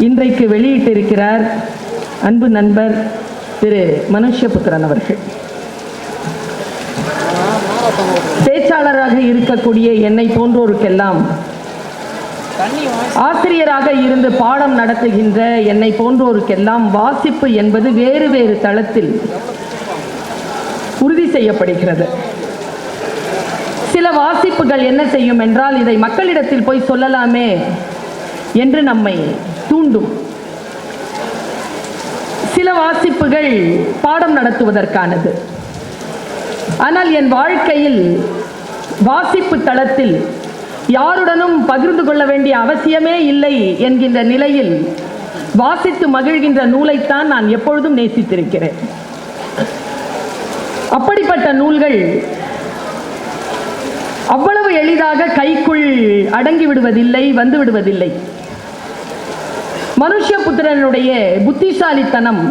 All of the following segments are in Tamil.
இன்றைக்கு வெளியிட்டிருக்கிறார் அன்பு நண்பர் திரு மனுஷ்யபுத்திரன் அவர்கள். பேச்சாளராக இருக்கக்கூடிய என்னை போன்றோருக்கெல்லாம், ஆசிரியராக இருந்து பாடம் நடத்துகின்ற என்னை போன்றோருக்கெல்லாம் வாசிப்பு என்பது வேறு வேறு தளத்தில் உறுதி செய்யப்படுகிறது. சில வாசிப்புகள் என்ன செய்யும் என்றால், இதை மக்களிடத்தில் போய் சொல்லலாமே என்று நம்மை தூண்டும். சில வாசிப்புகள் பாடம் நடத்துவதற்கானது. ஆனால் என் வாழ்க்கையில் வாசிப்பு தளத்தில் யாருடனும் பகிர்ந்து கொள்ள வேண்டிய அவசியமே இல்லை என்கின்ற நிலையில் வாசித்து மகிழ்கின்ற நூலைத்தான் நான் எப்பொழுதும் நேசித்திருக்கிறேன். அப்படிப்பட்ட நூல்கள் அவ்வளவு எளிதாக கைக்குள் அடங்கி விடுவதில்லை, வந்து விடுவதில்லை. மனுஷ்யபுத்திரனுடைய புத்திசாலித்தனம்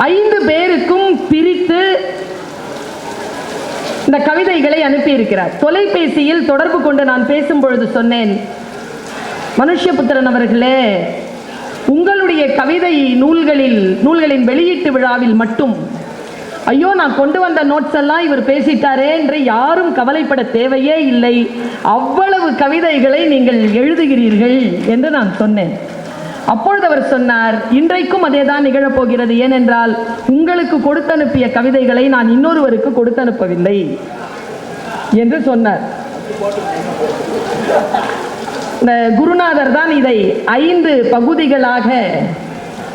5 பேருக்கும் பிரித்து இந்த கவிதைகளை அனுப்பியிருக்கிறார். தொலைபேசியில் தொடர்பு கொண்டு நான் பேசும்பொழுது சொன்னேன், மனுஷ்யபுத்திரன் அவர்களே, உங்களுடைய கவிதை நூல்களின் வெளியீட்டு விழாவில் மட்டும் ஐயோ நான் கொண்டு வந்த நோட்ஸ் எல்லாம் இவர் பேசிட்டாரே என்று யாரும் கவலைப்பட தேவையே இல்லை, அவ்வளவு கவிதைகளை நீங்கள் எழுதுகிறீர்கள் என்று நான் சொன்னேன். அப்பொழுது அவர் சொன்னார், இன்றைக்கும் அதேதான் நிகழப்போகிறது. ஏனென்றால் உங்களுக்கு கொடுத்து அனுப்பிய கவிதைகளை நான் இன்னொருவருக்கு கொடுத்து அனுப்பவில்லை என்று சொன்னார். இந்த குருநாதர் தான் இதை 5 பகுதிகளாக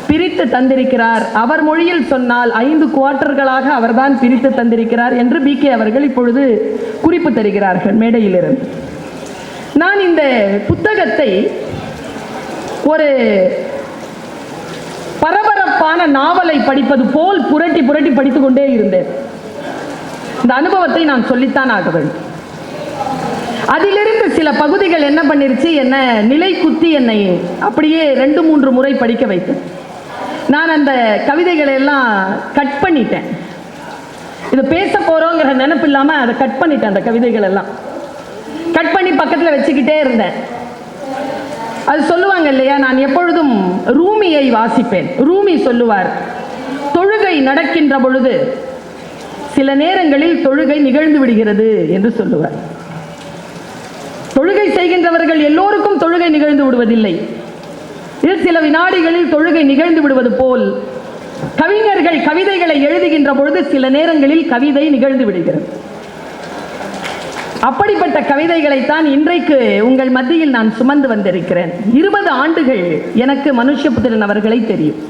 பிரித்து தந்திருக்கிறார். அவர் மொழியில் சொன்னால் 5 குவார்ட்டர்களாக அவர்தான் பிரித்து தந்திருக்கிறார் என்று BK அவர்கள் இப்பொழுது குறிப்பு தருகிறார்கள் மேடையிலிருந்து. நான் இந்த புத்தகத்தை ஒரு பரபரப்பான நாவலை படிப்பது போல் புரட்டி புரட்டி படித்துக் கொண்டே இருந்தேன். இந்த அனுபவத்தை நான் சொல்லித்தான் ஆக வேண்டும். அதிலிருந்து சில பகுதிகள் என்ன பண்ணிருச்சு, என்ன நிலை குத்தி என்னை அப்படியே 2-3 முறை படிக்க வைத்தேன். நான் அந்த கவிதைகளை எல்லாம் கட் பண்ணிட்டேன். இது பேச போறோங்கிற நினைப்பு இல்லாம அதை கட் பண்ணிட்டேன். அந்த கவிதைகள் எல்லாம் கட் பண்ணி பக்கத்தில் வச்சுக்கிட்டே இருந்தேன். அது சொல்லுவாங்க இல்லையா, நான் எப்பொழுதும் ரூமியை வாசிப்பேன். ரூமி சொல்லுவார், தொழுகை நடக்கின்ற பொழுது சில நேரங்களில் தொழுகை நிகழ்ந்து விடுகிறது என்று சொல்லுவார். தொழுகை செய்கின்றவர்கள் எல்லோருக்கும் தொழுகை நிகழ்ந்து விடுவதில்லை. இது சில வினாடிகளில் தொழுகை நிகழ்ந்து விடுவது போல் கவிஞர்கள் கவிதைகளை எழுதுகின்ற பொழுது சில நேரங்களில் கவிதை நிகழ்ந்து விடுகிறது. அப்படிப்பட்ட கவிதைகளைத்தான் இன்றைக்கு உங்கள் மத்தியில் நான் சுமந்து வந்திருக்கிறேன். 20 ஆண்டுகள் எனக்கு மனுஷ்யபுத்திரன் அவர்களை தெரியும்.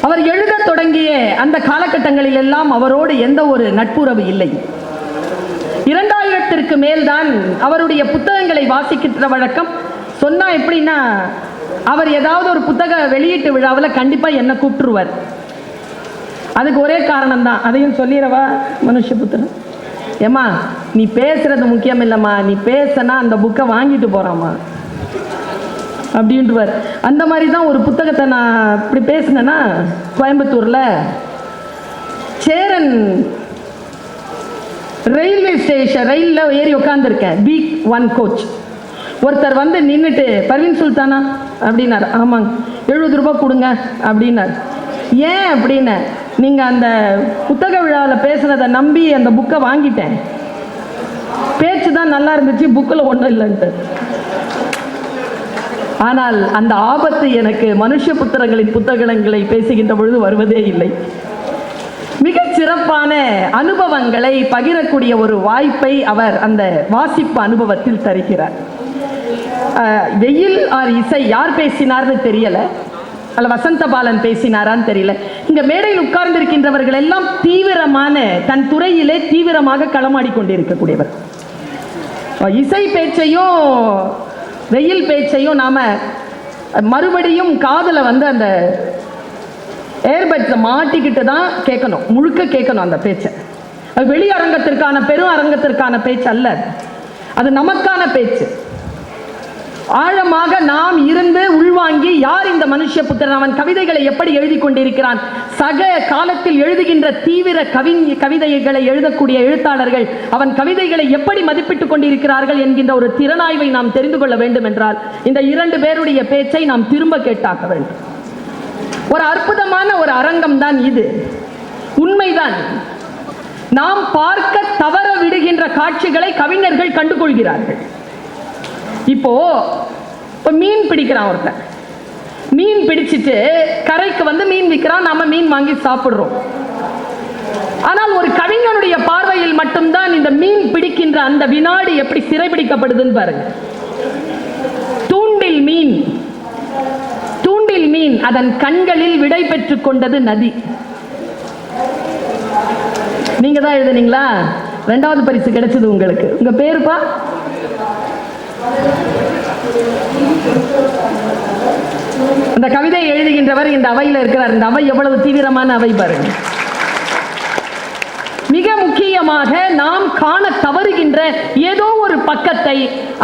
அவர் எழுத தொடங்கிய அந்த காலகட்டங்களில் எல்லாம் அவரோடு எந்த ஒரு நட்புறவு இல்லை. 2000ற்கு மேல்தான் அவருடைய புத்தகங்களை வாசிக்கின்ற வழக்கம். சொன்னா எப்படின்னா, அவர் ஏதாவது ஒரு புத்தக வெளியீட்டு விழாவில் கண்டிப்பா என்ன கூப்பிட்டுருவார். அதுக்கு ஒரே காரணம் தான், அதையும் சொல்லிடவா மனுஷ்யபுத்திரன், ஏமா நீ பேசுறது முக்கியம் இல்லைம்மா, நீ பேசனா அந்த புக்கை வாங்கிட்டு போறாமா அப்படின்ட்டுவார். அந்த மாதிரி தான் ஒரு புத்தகத்தை நான் இப்படி பேசினேன்னா, கோயம்புத்தூர்ல சேரன் ரயில்வே ஸ்டேஷன் ரயிலில் ஏறி உட்காந்துருக்கேன், B1 கோச். ஒருத்தர் வந்து நின்றுட்டு, பர்வீன் சுல்தானா அப்படின்னார். ஆமாங்க. 70 ரூபாய் கொடுங்க அப்படின்னார். ஏன் அப்படின்னு, நீங்கள் அந்த புத்தக விழாவில் பேசுனதை நம்பி அந்த புக்கை வாங்கிட்டேன், பேச்சு தான் நல்லா இருந்துச்சு, புக்கில் ஒன்றும் இல்லைன்ட்டு. ஆனால் அந்த ஆபத்து எனக்கு மனுஷ்யபுத்திரங்களின் புத்தகங்களை பேசுகின்ற பொழுது வருவதே இல்லை. மிகச் சிறப்பான அனுபவங்களை பகிரக்கூடிய ஒரு வாய்ப்பை அவர் அந்த வாசிப்பு அனுபவத்தில் தருகிறார். வெயில் ஆர் இசை யார் பேசினார்னு தெரியல, அல்ல வசந்தபாலன் பேசினாரான்னு தெரியல. இங்க மேடையில் உட்கார்ந்திருக்கின்றவர்கள் எல்லாம் தீவிரமான, தன் துறையிலே தீவிரமாக களமாடி கொண்டிருக்கக்கூடியவர். இசை பேச்சையும் வெயில் பேச்சையும் நாம மறுபடியும் காதுல வந்து அந்த ஏர்பட்ஸை மாட்டிக்கிட்டு தான் கேட்கணும், முழுக்க கேட்கணும் அந்த பேச்சை. அது வெளி அரங்கத்திற்கான பெரும் அரங்கத்திற்கான பேச்சு அல்ல, அது நமக்கான பேச்சு. ஆழமாக நாம் இருந்து உள்வாங்கி யார் இந்த மனுஷ மனுஷ்யபுத்திரன் அவன் கவிதைகளை எப்படி எழுதி கொண்டிருக்கிறான். சக காலத்தில் எழுதுகின்ற தீவிர கவிதைகளை எழுதக்கூடிய எழுத்தாளர்கள் அவன் கவிதைகளை எப்படி மதிப்பிட்டுக் கொண்டிருக்கிறார்கள் என்கின்ற ஒரு திறனாய்வை நாம் தெரிந்து கொள்ள வேண்டும் என்றால் இந்த இரண்டு பேருடைய பேச்சை நாம் திரும்ப கேட்டாக்க வேண்டும். ஒரு அற்புதமான ஒரு அரங்கம் தான் இது. உண்மைதான், நாம் பார்க்க தவற விடுகின்ற காட்சிகளை கவிஞர்கள் கண்டுகொள்கிறார்கள். இப்போ மீன் பிடிக்கிறான் ஒருத்தன், மீன் பிடிச்சிட்டு கரைக்கு வந்து மீன் விற்கிறான், நாம மீன் வாங்கி சாப்பிடுறோம். ஆனால் ஒரு கவிஞனுடைய பார்வையில் மட்டும்தான் இந்த மீன் பிடிக்கின்ற அந்த வினாடி எப்படி சிறைபிடிக்கப்படுதுன்னு பாருங்க. தூண்டில் மீன் அதன் கண்களில் விடை பெற்றுக் கொண்டது நதி. நீங்க தான் எழுதுனீங்களா? 2வது பரிசு கிடைச்சது உங்களுக்கு. உங்க பேருப்பா? அந்த கவிதை எழுதுகின்றவர் இந்த அவையில் இருக்கிறார். இந்த அவை எவ்வளவு தீவிரமான அவை பாருங்க. மிக முக்கியமாக நாம் காண தவறுகின்ற ஏதோ ஒரு பக்கத்தை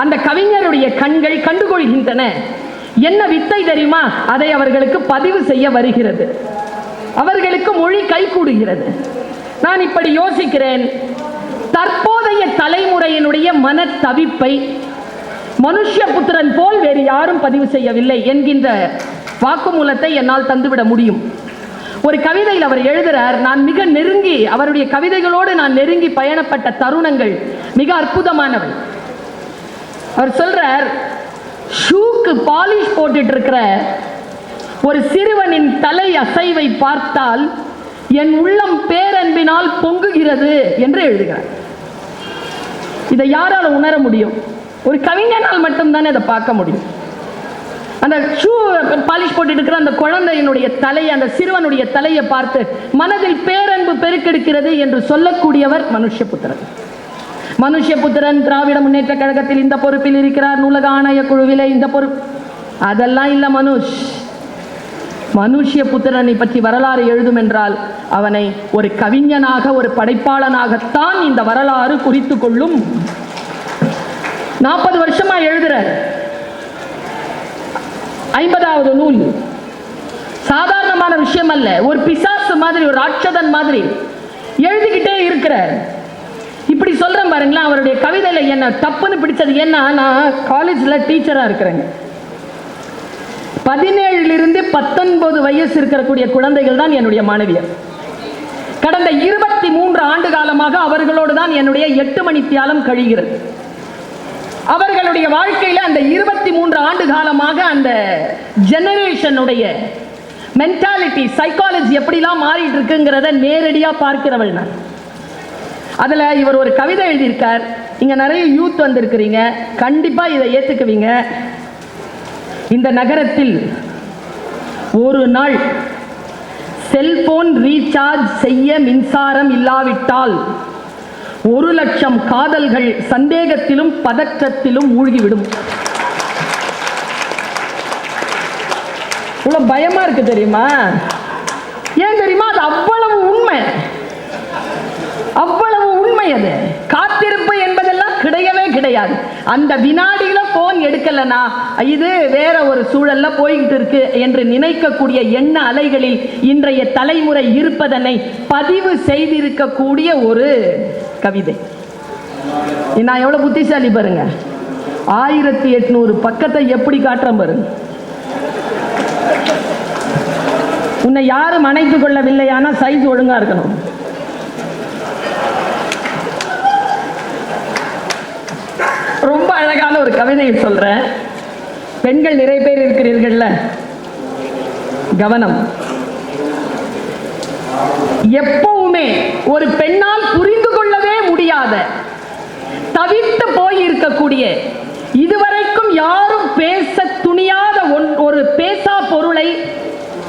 அந்த கவிஞருடைய கண்கள் கண்டுகொள்கின்றன. என்ன வித்தை தெரியுமா? அதை அவர்களுக்கு பதிவு செய்ய வருகிறது, அவர்களுக்கு மொழி கைகூடுகிறது. நான் இப்படி யோசிக்கிறேன், தற்போதைய தலைமுறையினுடைய மன தவிப்பை மனுஷ்யபுத்திரன் போல் வேறு யாரும் பதிவு செய்யவில்லை என்கின்ற வாக்குமூலத்தை என்னால் தந்துவிட முடியும். ஒரு கவிதையில் அவர் எழுதுகிறார், நான் மிக நெருங்கி அவருடைய கவிதைகளோடு நான் நெருங்கி பயணப்பட்ட தருணங்கள் மிக அற்புதமானவை. அவர் சொல்றார், ஷூக்கு பாலிஷ் போட்டுட்டு இருக்கிற ஒரு சிறுவனின் தலை அசைவை பார்த்தால் என் உள்ளம் பேரன்பினால் பொங்குகிறது என்று எழுதுகிறார். இதை யாரால உணர முடியும்? ஒரு கவிஞனால் மட்டும்தானே அதை பார்க்க முடியும். அந்த ஷூ பாலிஷ் போட்டு இருக்கிற அந்த குழந்தையினுடைய தலை, அந்த சிறுவனுடைய தலையை பார்த்து மனதில் பேரன்பு பெருக்கெடுக்கிறது என்று சொல்லக்கூடியவர் மனுஷ்யபுத்திரன். மனுஷ்யபுத்திரன் திராவிட முன்னேற்ற கழகத்தில் இந்த பொறுப்பில் இருக்கிறார், நூலக ஆணைய குழுவிலே இந்த பொறுப்பு, அதெல்லாம் இல்லை. மனுஷ்யபுத்திரனை பற்றி வரலாறு எழுதும் என்றால் அவனை ஒரு கவிஞனாக, ஒரு படைப்பாளனாகத்தான் இந்த வரலாறு குறித்து கொள்ளும். 40 வருஷமா எழுதுறார். 50வது நூல் சாதாரணமான விஷயம் அல்ல. ஒரு பிசாசு மாதிரி, ஒரு ராட்சதன் மாதிரி எழுதிக்கிட்டே இருக்கிறார். இப்படி சொல்றேன் பாருங்களேன், அவருடைய கவிதையில என்ன தப்புன்னு பிடிச்சது என்ன, நான் காலேஜ்ல டீச்சரா இருக்கிறேங்க. 17 to 19 வயசு இருக்கக்கூடிய குழந்தைகள் தான் என்னுடைய மாணவியர். கடந்த 23 ஆண்டு காலமாக அவர்களோடு தான் என்னுடைய 8 மணி தியாலம் கழிகிறது. அவர்களுடைய வாழ்க்கையில அந்த 23 ஆண்டு காலமாக அந்த ஜெனரேஷனுடைய மென்டாலிட்டி, சைக்காலஜி எப்படிலாம் மாறிட்டு இருக்குங்கிறத நேரடியா பார்க்கிறவள் நான். அதுல இவர் ஒரு கவிதை எழுதியிருக்கார். இங்க நிறைய யூத் வந்திருக்கிறீங்க, கண்டிப்பா இதை ஏத்துக்குவீங்க. இந்த நகரத்தில் ஒரு நாள் செல்போன் ரீசார்ஜ் செய்ய மின்சாரம் இல்லாவிட்டால் 1,00,000 காதல்கள் சந்தேகத்திலும் பதற்றத்திலும் மூழ்கிவிடும். இவ்வளவு பயமா இருக்கு தெரியுமா? ஏன் தெரியுமா? அது அவ்வளவு உண்மை, அவ்வளவு உண்மை. அது காத்திருப்பு என்பதெல்லாம் கிடையவே கிடையாது. அந்த வினாடியில போன் எடுக்கலனா இது வேற ஒரு சூழல்ல போய்கிட்டு இருக்கு என்று நினைக்கக்கூடிய எண்ண அலைகளில் இன்றைய தலைமுறை இருப்பதனை பதிவு செய்திருக்கக்கூடிய ஒரு கவிதை. நான் எவ்வளவு புத்திசாலி பாருங்க. 1800 பக்கத்தை எப்படி காட்டுறேன் பாருங்க. உன்னை யாரும் அணைத்துக் கொள்ளவில்லையானா சைஸ் ஒழுங்கா இருக்கணும். ரொம்ப அழகான ஒரு கவிதையை சொல்றேன். பெண்கள் நிறைய பேர் இருக்கிறீர்கள்ல, கவனம். எப்பவுமே ஒரு பெண்ணால் புரிந்து கொள்ளவே முடியாத, தவித்து போய் இருக்கக்கூடிய, இதுவரைக்கும் யாரும் பேச துணியாத ஒரு பேசா பொருளை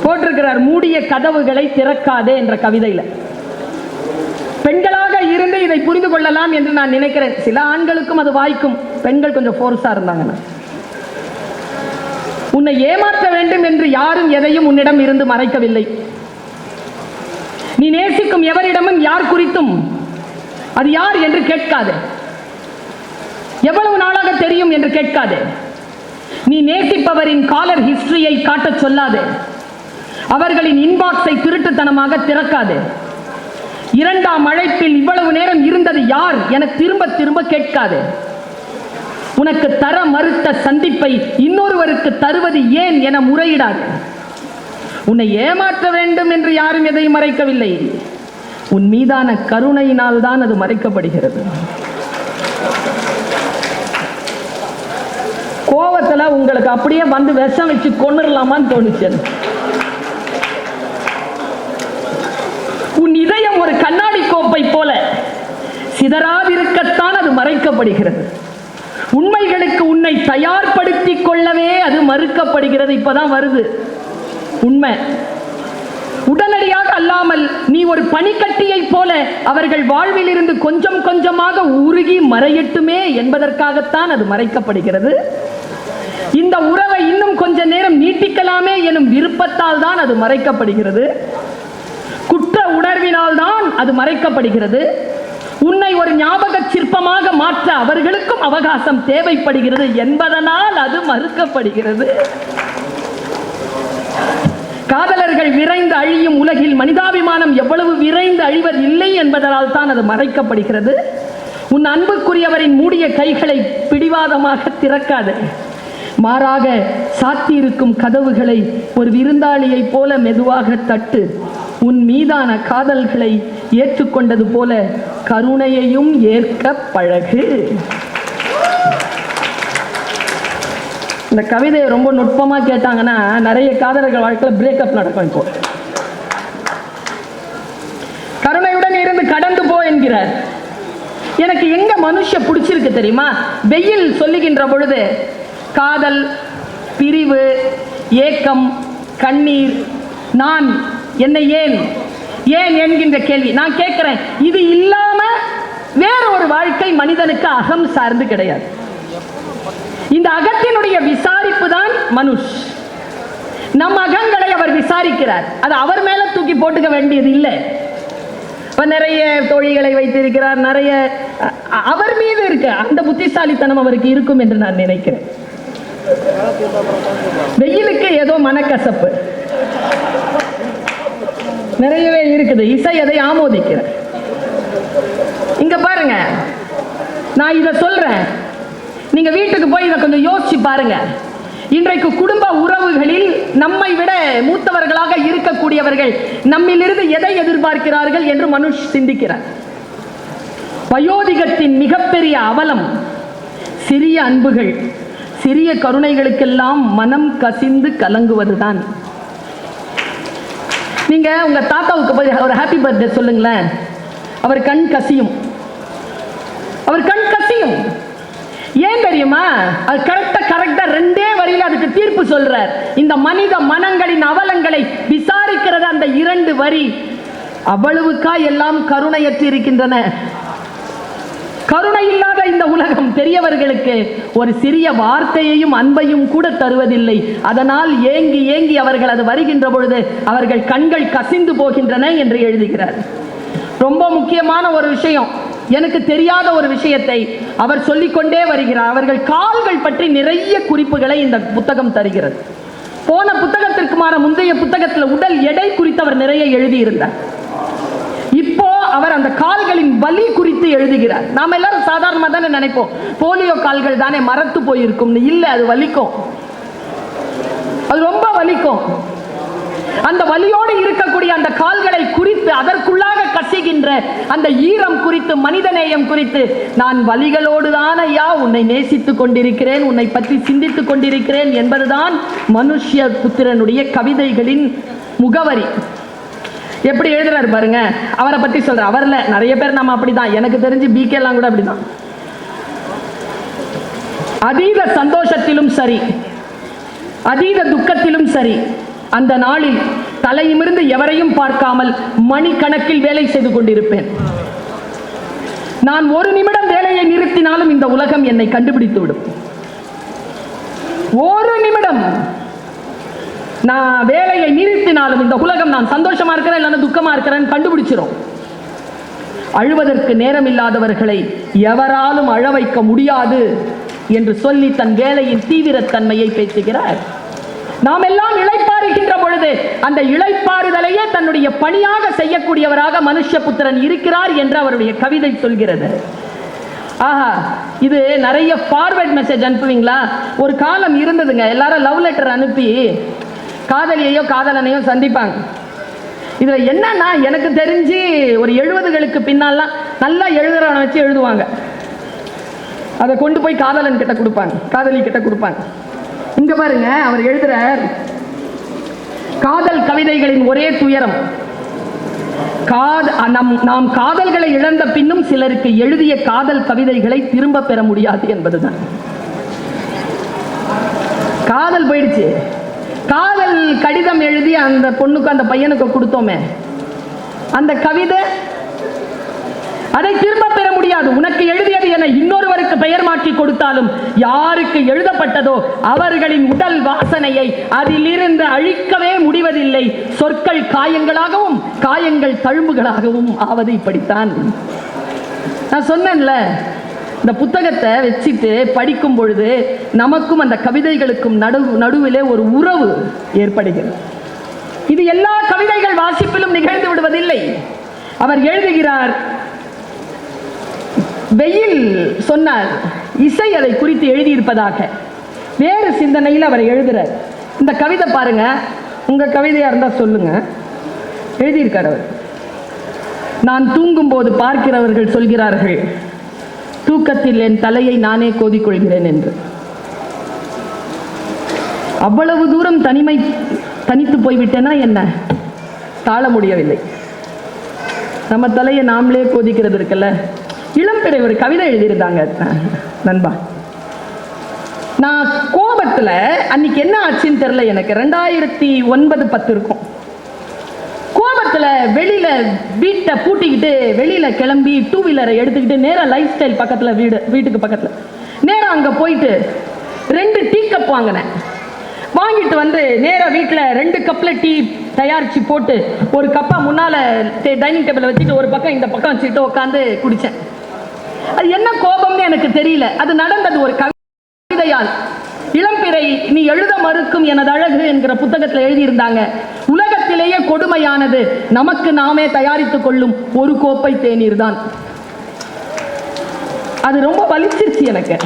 போட்டிருக்கிறார். மூடிய கதவுகளை திறக்காதே என்ற கவிதையில. பெண்களாக இருந்து இதை புரிந்து கொள்ளலாம் என்று நான் நினைக்கிறேன். சில ஆண்களுக்கும் அது வாய்க்கும். பெண்கள் கொஞ்சம் ஃபோர்ஸா இருந்தாங்கன்னா. உன்னை ஏமாற்ற வேண்டும் என்று யாரும் எதையும் உன்னிடம் இருந்து மறைக்கவில்லை. நீ நேசிக்கும் எவரிடமும் யார் குறித்தும் அது யார் என்று கேட்காதே. எவ்வளவு நாளாக தெரியும் என்று கேட்காதே. நீ நேசிப்பவரின் காலர் ஹிஸ்டரியை காட்டச் சொல்லாதே. அவர்களின் இன்பாக்ஸை திருட்டுத்தனமாக திறக்காதே. இரண்டாம் அழைப்பில் இவ்வளவு நேரம் இருந்தது யார் என திரும்ப திரும்ப கேட்காதே. உனக்கு தர மறுத்த சந்திப்பை இன்னொருவருக்கு தருவது ஏன் என முறையிடாதே. உன்னை ஏமாற்ற வேண்டும் என்று யாரும் எதையும் மறைக்கவில்லை. உன் மீதான கருணையினால் தான் அது மறைக்கப்படுகிறது. கோவத்துல உங்களுக்கு அப்படியே வந்து விஷம் வச்சு கொன்னுடலாமான்னு தோணுச்சு. உன் இதயம் ஒரு கண்ணாடி கோப்பை போல சிதறாதிருக்கத்தான் அது மறைக்கப்படுகிறது. உண்மைகளுக்கு உன்னை தயார்படுத்திக் கொள்ளவே அது மறுக்கப்படுகிறது. இப்பதான் வருது உண்மை. உடனடியாக அல்லாமல் நீ ஒரு பனிக்கட்டியை போல அவர்கள் வாழ்வில் இருந்து கொஞ்சம் கொஞ்சமாக உருகி மறையட்டுமே என்பதற்காகத்தான் அது மறைக்கப்படுகிறது. இந்த உறவை இன்னும் கொஞ்ச நேரம் நீட்டிக்கலாமே எனும் விருப்பத்தால் தான் அது மறைக்கப்படுகிறது. குற்ற உணர்வினால் தான் அது மறைக்கப்படுகிறது. உன்னை ஒரு ஞாபக சிற்பமாக மாற்ற அவர்களுக்கும் அவகாசம் தேவைப்படுகிறது என்பதனால் அது மறுக்கப்படுகிறது. காதலர்கள் விரைந்து அழியும் உலகில் மனிதாபிமானம் எவ்வளவு விரைந்து அழிவதில்லை என்பதனால் தான் அது மறைக்கப்படுகிறது. உன் அன்புக்குரியவரின் மூடிய கைகளை பிடிவாதமாக திறக்காது. மாறாக சாத்தியிருக்கும் கதவுகளை ஒரு விருந்தாளியை போல மெதுவாக தட்டு. உன் மீதான காதல்களை ஏற்றுக்கொண்டது போல கருணையையும் ஏற்க பழகு. இந்த கவிதையை ரொம்ப நுட்பமா கேட்டாங்கன்னா நிறைய காதலர்கள் வாழ்க்கையில் பிரேக்கப் நடக்கும். இப்போ கருணையுடன் இருந்து கடந்து போ என்கிறார். எனக்கு எங்க மனுஷ பிடிச்சிருக்கு தெரியுமா? வெயில் சொல்லுகின்ற பொழுது காதல், பிரிவு, ஏக்கம், கண்ணீர், நான், என்னை ஏன் ஏன் என்கின்ற கேள்வி நான் கேட்கிறேன். இது இல்லாம வேற ஒரு வாழ்க்கை மனிதனுக்கு அகம் சார்ந்து கிடையாது. இந்த அகத்தினுடைய விசாரிப்பு தான் மனுஷ். நம் அகங்களை அவர் விசாரிக்கிறார். அது அவர் மேல தூக்கி போட்டுக்க வேண்டியது இல்லை. நிறைய தோழிகளை வைத்திருக்கிறார். நிறைய அவர் மீது இருக்கு அந்த புத்திசாலித்தனம் அவருக்கு இருக்கும் என்று நான் நினைக்கிறேன். வெயிலுக்கு ஏதோ மனக்கசப்பு நிறையவே இருக்குது. இசை அதை ஆமோதிக்கிறேன். இங்க பாருங்க, நான் இதை சொல்றேன், நீங்க வீட்டுக்கு போய் இதை கொஞ்சம் யோசிச்சு பாருங்க. இன்றைக்கு குடும்ப உறவுகளில் நம்மை விட மூத்தவர்களாக இருக்கக்கூடியவர்கள் நம்மிலிருந்து எதை எதிர்பார்க்கிறார்கள் என்று மனுஷ் சிந்திக்கிறார். வயோதிகத்தின் மிகப்பெரிய அவலம் சிறிய அன்புகள், சிறிய கருணைகளுக்கெல்லாம் மனம் கசிந்து கலங்குவதுதான். நீங்க உங்க தாத்தாவுக்கு போய் ஒரு ஹாப்பி பர்த்டே சொல்லுங்களேன், அவர் கண் கசியும். அவர் கண் கசியும். ஏன் தெரியுமா? அது கரெக்டா ரெண்டே வரியில அதுக்கு தீர்ப்பு சொல்றார். இந்த மனித மனங்களின் அவலங்களை விசாரிக்கிறது அந்த இரண்டு வரி. அவ்வளவுக்கா எல்லாம் கருணையற்று இருக்கின்றன. கருணை இல்லாத இந்த உலகம் பெரியவர்களுக்கு ஒரு சிறிய வார்த்தையையும் அன்பையும் கூட தருவதில்லை. அதனால் ஏங்கி ஏங்கி அவர்கள் அது வருகின்ற பொழுது அவர்கள் கண்கள் கசிந்து போகின்றன என்று எழுதுகிறார். ரொம்ப முக்கியமான ஒரு விஷயம், எனக்கு தெரியாத ஒரு விஷயத்தை அவர் சொல்லிக்கொண்டே வருகிறார். அவர்கள் கால்கள் பற்றி நிறைய குறிப்புகளை இந்த புத்தகம் தருகிறது. போன புத்தகத்திற்கு மாற முந்தைய புத்தகத்தில் உடல் எடை குறித்து அவர் நிறைய எழுதியிருந்தார். இப்போ அவர் அந்த கால்களின் வலி குறித்து எழுதுகிறார். நாம எல்லாரும் சாதாரணமா தானே நினைப்போம், போலியோ கால்கள் தானே மரத்து போயிருக்கும். இல்ல, அது வலிக்கும், அது ரொம்ப வலிக்கும். அந்த வலியோடு இருக்கக்கூடிய அந்த கால்களை குறித்து, அதற்குள்ளாக கசிகின்ற அந்த ஈரம் குறித்து, மனிதநேயம் குறித்து, நான் வலிகளோடு தான் ஐயா உன்னை நேசித்துக் கொண்டிருக்கிறேன், உன்னை பற்றி சிந்தித்துக் கொண்டிருக்கிறேன் என்பதுதான் மனுஷ்ய புத்திரனுடைய கவிதைகளின் முகவரி. எப்படி எழுதுறாரு பாருங்க. அவரை பற்றி சொல்ற, அவர்ல நிறைய பேர் நம்ம அப்படிதான், எனக்கு தெரிஞ்சு பிகே எல்லாம் கூட அப்படிதான். அதீத சந்தோஷத்திலும் சரி, அதீத துக்கத்திலும் சரி, அந்த நாளில் தலையிமிருந்து எவரையும் பார்க்காமல் மணிக்கணக்கில் வேலை செய்து கொண்டிருப்பேன். நான் ஒரு நிமிடம் வேலையை நிறுத்தினாலும் இந்த உலகம் என்னை கண்டுபிடித்து விடும். ஒரு நிமிடம் நான் வேலையை நிறுத்தினாலும் இந்த உலகம் நான் சந்தோஷமா இருக்கிறேன் இல்லைன்னா துக்கமா இருக்கிறேன்னு கண்டுபிடிச்சிரும். அழுவதற்கு நேரம் இல்லாதவர்களை எவராலும் அழ வைக்க முடியாது என்று சொல்லி தன் வேலையின் தீவிரத்தன்மையை பேசுகிறார். நாம் எல்லாம் இளைப்பாறுகின்ற பொழுது அந்த இளைப்பாறுதலையே தன்னுடைய பணியாக செய்யக்கூடியவராக மனுஷபுத்திரன் இருக்கிறார் என்று அவருடைய கவிதை சொல்கிறது. ஆஹா, இது நிறைய ஃபார்வர்ட் மெசேஜ் அனுப்புவீங்களா? ஒரு காலம் இருந்ததுங்க, எல்லாரும் லவ் லெட்டர் அனுப்பி காதலியையோ காதலனையோ சந்திப்பாங்க. இதுல என்னன்னா, எனக்கு தெரிஞ்சு ஒரு 70களுக்கு பின்னாலாம் நல்லா எழுதுறவனை வச்சு எழுதுவாங்க. அதை கொண்டு போய் காதலன் கிட்ட கொடுப்பாங்க, காதலி கிட்ட கொடுப்பாங்க. இங்க பாருங்க, அவர் எழுதுறார், காதல் கவிதைகளின் ஒரே துயரம் நாம் காதல்களை இழந்த பின்னும் சிலருக்கு எழுதிய காதல் கவிதைகளை திரும்ப பெற முடியாது என்பதுதான். காதல் போயிடுச்சு, காதல் கடிதம் எழுதி அந்த பொண்ணுக்கு அந்த பையனுக்கு கொடுத்தோமே, அந்த கவிதை அதை திரும்ப பெற முடியாது. உனக்கு எழுதியது என இன்னொருவருக்கு பெயர் மாற்றி கொடுத்தாலும் யாருக்கு எழுதப்பட்டதோ அவர்களின் உடல் வாசனையை அதிலிருந்து அழிக்கவே முடிவதில்லை. சொற்கள் காயங்களாகவும் காயங்கள் தழும்புகளாகவும் ஆவது இப்படித்தான். நான் சொன்னேன்ல, இந்த புத்தகத்தை வச்சுட்டு படிக்கும் பொழுது நமக்கும் அந்த கவிதைகளுக்கும் நடுவிலே ஒரு உறவு ஏற்படுகிறது. இது எல்லா கவிதைகள் வாசிப்பிலும் நிகழ்ந்து விடுவதில்லை. அவர் எழுதுகிறார், வெயில் சொன்னார், இசை அதை குறித்து எழுதியிருப்பதாக வேறு சிந்தனையில் அவர் எழுதுறார். இந்த கவிதை பாருங்க, உங்க கவிதையா இருந்தா சொல்லுங்க. எழுதியிருக்கார் அவர், நான் தூங்கும் போது பார்க்கிறவர்கள் சொல்கிறார்கள் தூக்கத்தில் என் தலையை நானே கோதிக்கொள்கிறேன் என்று. அவ்வளவு தூரம் தனித்து போய்விட்டேனா என்ன, தாழ முடியவில்லை. நம்ம தலையை நாமளே கோதிக்கிறது இருக்குல்ல. இளம்பிறை ஒரு கவிதை எழுதியிருந்தாங்க நண்பா. நான் கோபத்துல அன்னைக்கு என்ன ஆச்சுன்னு தெரியல எனக்கு, 2009-10 இருக்கும். கோபத்துல வெளியில வீட்டை பூட்டிக்கிட்டு வெளியில கிளம்பி 2 வீலரை எடுத்துக்கிட்டு நேரா லைஃப் ஸ்டைல் பக்கத்துல வீட்டுக்கு பக்கத்துல நேரா அங்க போயிட்டு 2 டீ கப் வாங்கினேன். வாங்கிட்டு வந்து நேரா வீட்டில் 2 கப்பில் டீ தயாரிச்சு போட்டு ஒரு கப்பா முன்னால டைனிங் டேபிள் வச்சுட்டு ஒரு பக்கம் இந்த பக்கம் வச்சுட்டு உட்காந்து குடிச்சேன். அது என்ன கோபம்னு எனக்கு தெரியல, அது நடந்தது ஒரு கவிதையால். இளம்பிறை நீ எழுத மறுக்கும் எனது அழகு என்கிற புத்தகத்தில் எழுதியிருந்தாங்க, உலகத்திலேயே கொடுமையானது நமக்கு நாமே தயாரித்துக் கொள்ளும் ஒரு கோப்பை தேநீர் தான். அது ரொம்ப வலிச்சிருச்சு எனக்கு.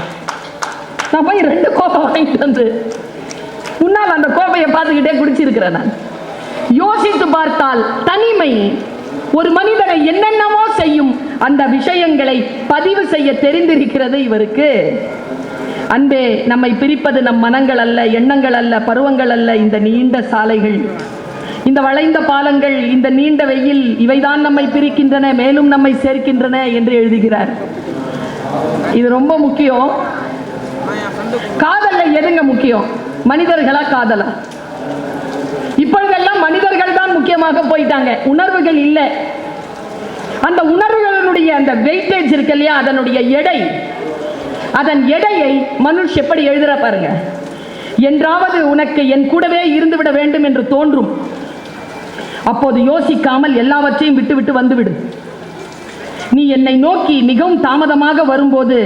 நான் போய் 2 கோப்பை வாங்கிட்டு வந்து முன்னால் அந்த கோப்பையை பார்த்துக்கிட்டே குடிச்சிருக்கிறேன். நான் யோசித்து பார்த்தால் தனிமை ஒரு மனிதனை என்னென்னமோ செய்யும். அந்த விஷயங்களை பதிவு செய்ய தெரிந்திருக்கிறது இவருக்கு. அன்பே, நம்மை பிரிப்பது நம் மனங்கள் அல்ல, எண்ணங்கள் அல்ல, பருவங்கள் அல்ல, இந்த நீண்ட சாலைகள், இந்த வளைந்த பாலங்கள், இந்த நீண்ட வெயில், இவைதான் நம்மை பிரிக்கின்றன, மேலும் நம்மை சேர்க்கின்றன என்று எழுதுகிறார். இது ரொம்ப முக்கியம். காதல்ல எதுங்க முக்கியம், மனிதர்களா காதலா? இப்பொழுதெல்லாம் மனிதர்கள் தான் முக்கியமாக போயிட்டாங்க, உணர்வுகள் இல்லை. அந்த உணர்வுகளுடைய அந்த வெயிட்டேஜ் இருக்கு இல்லையா, அதனுடைய எடை, அதன் எடையை மனுஷ் எப்படி எழுதுற பாருங்க. என்றாவது உனக்கு என் கூடவே இருந்து விட வேண்டும் என்று தோன்றும், அப்போது யோசிக்காமல் எல்லாவற்றையும் விட்டு வந்துவிடு. நீ என்னை நோக்கி மிகவும் தாமதமாக வரும்போது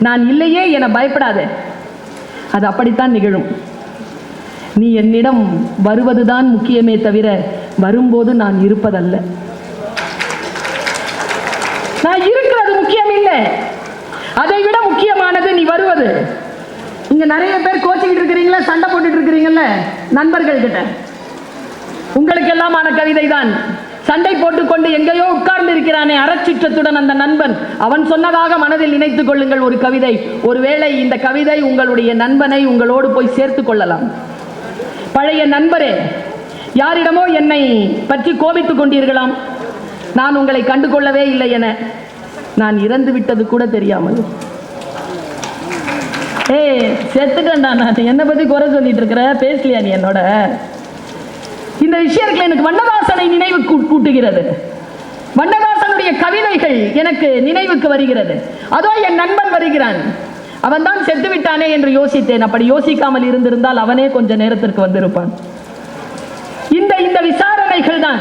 நான் இல்லையே என பயப்படாதே, அது அப்படித்தான் நிகழும். நீ என்னிடம் வருவதுதான் முக்கியமே தவிர வரும்போது நான் இருப்பதல்ல. நான் இருக்கிறது முக்கியம் இல்லை, அதை விட முக்கியமானது நீ வருவது. இங்க நிறைய பேர் கோச்சிக்கிட்டு இருக்கிறீங்களா, சண்டை போட்டுட்டு இருக்கிறீங்கல்ல நண்பர்கள் கிட்ட, உங்களுக்கெல்லாம் ஆன கவிதை தான். சண்டை போட்டுக்கொண்டு எங்கேயோ உட்கார்ந்து இருக்கிறானே அறச்சிற்றத்துடன் அந்த நண்பன், அவன் சொன்னதாக மனதில் நினைத்துக் கொள்ளுங்கள் ஒரு கவிதை. ஒருவேளை இந்த கவிதை உங்களுடைய நண்பனை உங்களோடு போய் சேர்த்து கொள்ளலாம். பழைய நண்பரே, யாரிடமோ என்னை பற்றி கோபித்துக் கொண்டீர்களாம், நான் உங்களை கண்டுகொள்ளவே இல்லை என. நான் இறந்து விட்டது கூட தெரியாமல். செத்துட்டேன்டா நான், என்னை பத்தி குறை சொல்லிட்டு இருக்கிற, பேசலையா நீ என்னோட? இந்த விஷயத்துல எனக்கு வண்ணதாசனை நினைவு கூட்டுகிறது. வண்ணதாசனுடைய கவிதைகள் எனக்கு நினைவுக்கு வருகிறது. அதோ என் நண்பன் வருகிறான், அவன் தான் செத்து விட்டானே என்று யோசித்தேன். அப்படி யோசிக்காமல் இருந்திருந்தால் அவனே கொஞ்ச நேரத்திற்கு வந்திருப்பான். இந்த விசாரணைகள் தான்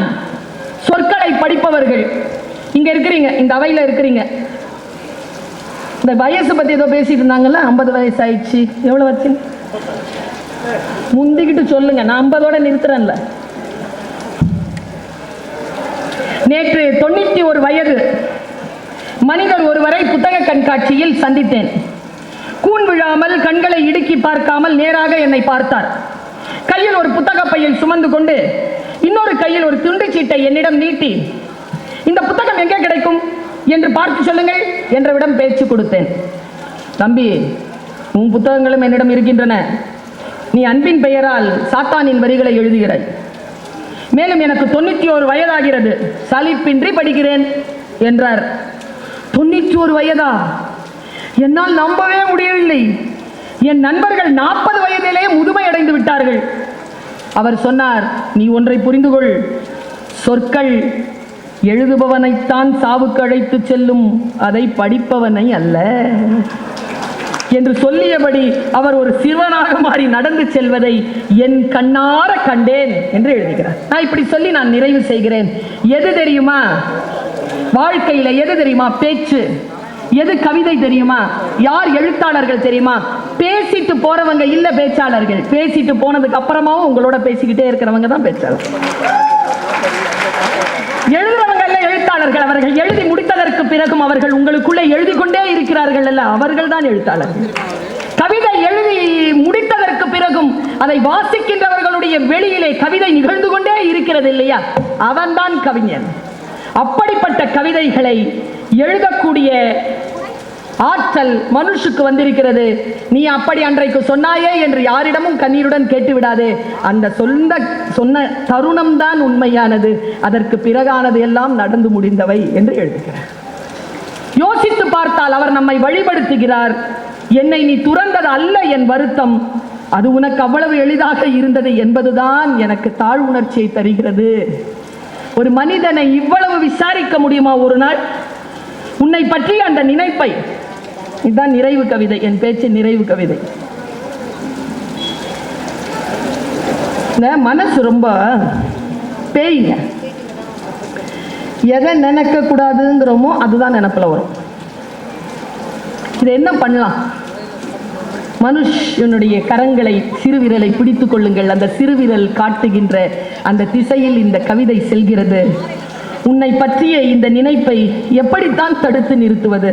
சொற்களை படிப்பவர்கள். இங்க இருக்கிறீங்க, இந்த அவையில் இருக்கிறீங்க, இந்த வயசு பத்தி ஏதோ பேசிட்டு இருந்தாங்கல்ல, 50 வயசு ஆயிடுச்சு, எவ்வளவு வச்சு முந்திக்கிட்டு சொல்லுங்க, நான் 50ஓட நிறுத்துறேன்ல. நேற்று 91 வயது மனிதர் ஒருவரை புத்தக கண்காட்சியில் சந்தித்தேன். கூன் விழாமல் கண்களை இடுக்கி பார்க்காமல் நேராக என்னை பார்த்தார். கையில் ஒரு புத்தக பையை சுமந்து கொண்டு இன்னொரு கையில் ஒரு துண்டு சீட்டை என்னிடம் நீட்டி, இந்த புத்தகம் எங்கே கிடைக்கும் என்று பார்த்து சொல்லுங்கள் என்றவிடம் பேச்சு கொடுத்தேன். தம்பி, உன் புத்தகங்களும் என்னிடம் இருக்கின்றன. நீ அன்பின் பெயரால் சாத்தானின் வரிகளை எழுதுகிறாய். மேலும் எனக்கு 91 வயதாகிறது, சலிப்பின்றி படிக்கிறேன் என்றார். 91 வயதா? என்னால் நம்பவே முடியவில்லை. என் நண்பர்கள் 40 வயதிலே முதுமை அடைந்து விட்டார்கள். அவர் சொன்னார், நீ ஒன்றை புரிந்து கொள், சொற்கள் எழுதுபவனைத்தான் சாவுக்கு அழைத்து செல்லும், அதை படிப்பவனை அல்ல என்று சொல்லியபடி அவர் ஒரு சிறுவனாக மாறி நடந்து செல்வதை என் கண்ணார கண்டேன் என்று எழுதுகிறார். நான் இப்படி சொல்லி நான் நிறைவு செய்கிறேன். எது தெரியுமா வாழ்க்கையில? எது தெரியுமா பேச்சு? எது கவிதை தெரியுமா? யார் எழுத்தாளர்கள் தெரியுமா? பேசிட்டு போறவங்க இல்ல பேச்சாளர்கள். பேசிட்டு போனதுக்கு அப்புறமாவும் உங்களோட பேசிக்கிட்டே இருக்கிறவங்க தான் பேச்சாளர். எழுதுறவங்க அல்ல எழுத்தாளர்கள். அவர்கள் எழுதி முடித்ததற்கு பிறகும் அவர்கள் உங்களுக்குள்ளே எழுதி கொண்டே இருக்கிறார்கள் அல்ல, அவர்கள் தான் எழுத்தாளர்கள். கவிதை எழுதி முடித்ததற்கு பிறகும் அதை வாசிக்கின்றவர்களுடைய வெளியிலே கவிதை நிகழ்ந்து கொண்டே இருக்கிறது இல்லையா, அவன்தான் கவிஞன். அப்படிப்பட்ட கவிதைகளை எழுதக்கூடிய ஆற்றல் மனுஷுக்கு வந்திருக்கிறது. நீ அப்படி அன்றைக்கு சொன்னாயே என்று யாரிடமும் கண்ணீருடன் கேட்டு விடாதே. அந்த சொன்ன தருணம் தான் உண்மையானது, அதற்கு பிறகானது எல்லாம் நடந்து முடிந்தவை என்று எழுதுகிறார். யோசித்து பார்த்தால் அவர் நம்மை வழிபடுத்துகிறார். என்னை நீ துறந்தது அல்ல என் வருத்தம், அது உனக்கு அவ்வளவு எளிதாக இருந்தது என்பதுதான் எனக்கு தாழ்வுணர்ச்சியை தருகிறது. ஒரு மனிதனை இவ்வளவு விசாரிக்க முடியுமா ஒரு நாள்? உன்னை பற்றி அந்த நினைப்பை, இதுதான் நிறைவு கவிதை, என் பேச்சு நிறைவு கவிதை. இந்த மனசு ரொம்ப பேய்ங்க. எதை நினைக்க கூடாதுங்கிறோமோ அதுதான் நினைப்புல வரும். இது என்ன பண்ணலாம்? மனுஷனுடைய கரங்களை, சிறுவிரலை பிடித்துக் கொள்ளுங்கள். அந்த சிறுவிரல் காட்டுகின்ற அந்த திசையில் இந்த கவிதை செல்கிறது. உன்னை பற்றிய இந்த நினைப்பை எப்படித்தான் தடுத்து நிறுத்துவது?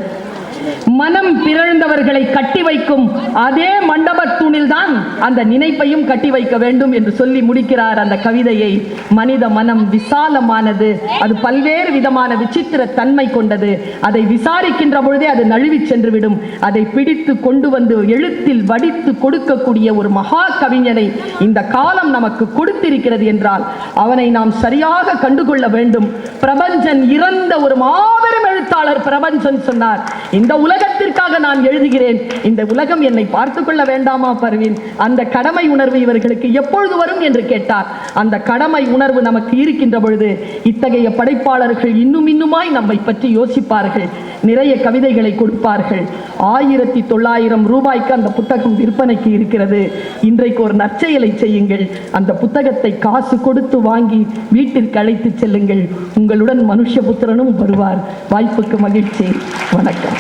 மனம் பிறழ்ந்தவர்களை கட்டி வைக்கும் அதே மண்டபத்தூணில் தான் அந்த நினைப்பையும் கட்டி வைக்க வேண்டும் என்று சொல்லி முடிக்கிறார் அந்த கவிதையை. மனித மனம் விசாலமானது, அது பல்வேறு விதமான விசித்திர தன்மை கொண்டது. அதை விசாரிக்கின்ற பொழுதே அது நழுவி சென்றுவிடும். அதை பிடித்து கொண்டு வந்து எழுத்தில் வடித்து கொடுக்கக்கூடிய ஒரு மகா கவிஞனை இந்த காலம் நமக்கு கொடுத்திருக்கிறது என்றால் அவனை நாம் சரியாக கண்டுகொள்ள வேண்டும். பிரபஞ்சன் இறந்த ஒரு மாபெரும் எழுத்தாளர் பிரபஞ்சன் சொன்னார், இந்த உலகத்திற்காக நான் எழுதுகிறேன், இந்த உலகம் என்னை பார்த்துக் கொள்ள வேண்டாமா பர்வீன்? அந்த கடமை உணர்வு இவர்களுக்கு எப்பொழுது வரும் என்று கேட்டார். அந்த கடமை உணர்வு நமக்கு இருக்கின்ற பொழுது இத்தகைய படைப்பாளர்கள் இன்னுமாய் நம்மை பற்றி யோசிப்பார்கள், நிறைய கவிதைகளை கொடுப்பார்கள். 1900 ரூபாய்க்கு அந்த புத்தகம் விற்பனைக்கு இருக்கிறது. இன்றைக்கு ஒரு நற்செயலை செய்யுங்கள், அந்த புத்தகத்தை காசு கொடுத்து வாங்கி வீட்டிற்கு அழைத்து செல்லுங்கள். உங்களுடன் மனுஷபுத்திரனும் வருவார். வாய்ப்புக்கு மகிழ்ச்சி. வணக்கம்.